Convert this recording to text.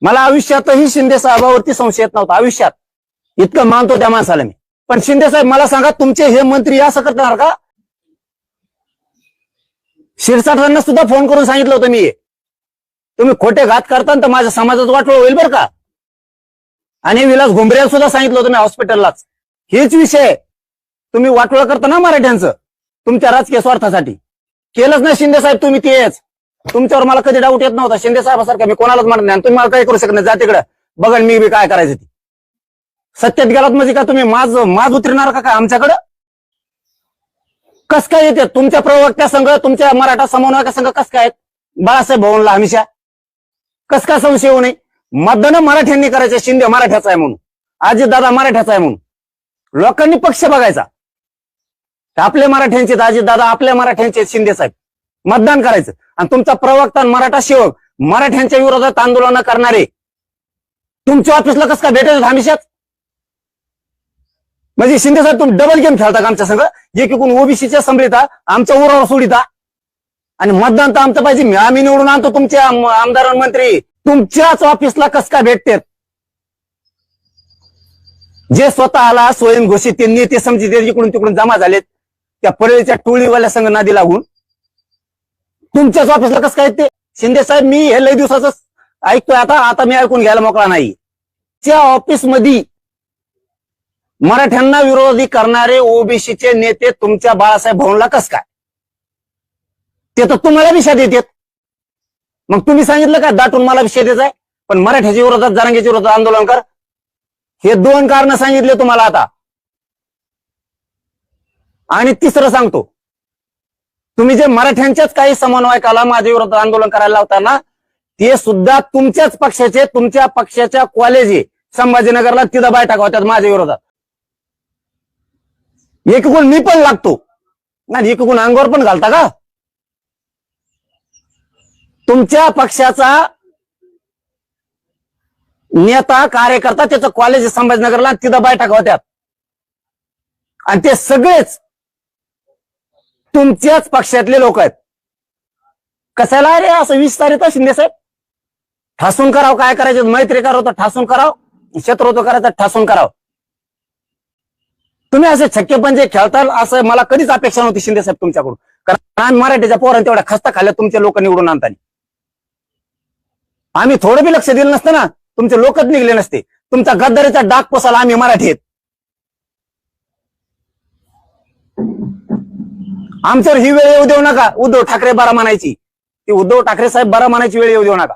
मला आयुष्यातही शिंदे साहेबावरती संशय येत नव्हता, आयुष्यात इतकं मानतो त्या माणसाला मी. पण शिंदे साहेब मला सांगा, तुमचे हे मंत्री असं करणार का? शिरसाटांना सुद्धा फोन करून सांगितलं होतं मी, तुम्ही खोटे घात करता तर माझ्या समाजाचं वाटोळ होईल बरं का. आणि विलास घुमरेला सुद्धा सांगितलं होतं मी हॉस्पिटललाच, हेच विषय, तुम्ही वाटोळ करता ना मराठ्यांचं तुमच्या राजकीय स्वार्थासाठी. केलंच ना शिंदे साहेब तुम्ही तेच. तुमच्यावर मला कधी डाऊट येत नव्हता. शिंदे साहेबासारखं मी कोणालाच म्हणत नाही, तुम्ही मला काही करू शकत नाही. जा तिकडं, बघा मी बी काय करायचं ती. सत्यात गेलात म्हणजे का तुम्ही माज उतरणार का आमच्याकडं? कस काय येते तुमच्या प्रवक्त्या संघ, तुमच्या मराठा समन्वयका संघ कस काय बाळासाहेब भवनला हमेशा? कस काय संशय होऊ नये? मतदान मराठ्यांनी करायचं, शिंदे मराठ्याचा आहे म्हणून, अजितदादा मराठ्याचा आहे म्हणून. लोकांनी पक्ष बघायचा, आपले मराठ्यांचे अजितदादा, आपल्या मराठ्यांचे शिंदे साहेब, मतदान करायचं. आणि तुमचा प्रवक्ता मराठा सेवक मराठ्यांच्या विरोधात आंदोलन करणारे तुमच्या ऑफिसला कस काय भेटायचं हमेशाच? म्हणजे शिंदे साहेब तुम्ही डबल गेम खेळता का आमच्या संघ? एकीकडून ओबीसीच्या संभ्रिता, आमच्या उरावर सोडिता, आणि मतदान तर आमचं पाहिजे, आम्ही निवडून आणतो तुमचे आमदार मंत्री. तुमच्याच ऑफिसला कस काय भेटतात? जे स्वतःला स्वयंघोषित ते नेते समजते इकडून तिकडून जमा झालेत, त्या परळीच्या टोळीवाल्या संघ नादी लागून तुमच्याच ऑफिसला कसं काय ते? शिंदे साहेब, मी हे लय दिवसाच ऐकतोय, आता मी ऐकून घ्यायला मोकळा नाही. त्या ऑफिसमध्ये मराठ्यांना विरोधी करणारे ओबीसीचे नेते तुमच्या बाळासाहेब भवनला कस काय? ते तर तुम्हाला विषय देतात. मग तुम्ही सांगितलं का दाटून मला विषय द्यायचा आहे, पण मराठ्याच्या विरोधात, जरांगेच्या विरोधात आंदोलन कर? हे दोन कारण सांगितले तुम्हाला आता. आणि तिसरं सांगतो, तुम्ही जे मराठ्यांच्याच काही समन्वयकाला माझ्या विरोधात आंदोलन करायला लावताना, ते सुद्धा तुमच्याच पक्षाचे, तुमच्या पक्षाच्या कॉलेज आहे संभाजीनगरला, तिथं बैठका होत्यात माझ्या विरोधात. एकीकडून मी पण लागतो आणि एकीकडून अंगावर पण घालता का? तुमच्या पक्षाचा नेता कार्यकर्ता, त्याचं कॉलेज संभाजीनगरला, तिथं बैठका होत्यात, आणि ते सगळेच तुमच्याच पक्षातले लोक आहेत. कशाला रे असं विस्तारित शिंदे साहेब? ठासून करावं, काय करायचं, मैत्री करावं तर ठासून करावं, शत्रुत्व करायचं ठासून करावं. तुम्ही असे छक्के पंजे खेळताल असं मला कधीच अपेक्षा नव्हती शिंदे साहेब तुमच्याकडून. कारण आम्ही मराठीच्या पोरांनी तेवढ्या खस्ता खाल्ल्या तुमचे लोक निवडून आणताना. आम्ही थोडं बी लक्ष दिलं नसतं ना, तुमचे लोकच निघले नसते. तुमचा गद्दारीचा डाग पोसाला आम्ही मराठी आहेत. आमच्यावर ही वेळ येऊ देऊ नका उद्धव ठाकरे बरा म्हणायची, ती उद्धव ठाकरे साहेब बरा म्हणायची वेळ येऊ देऊ नका.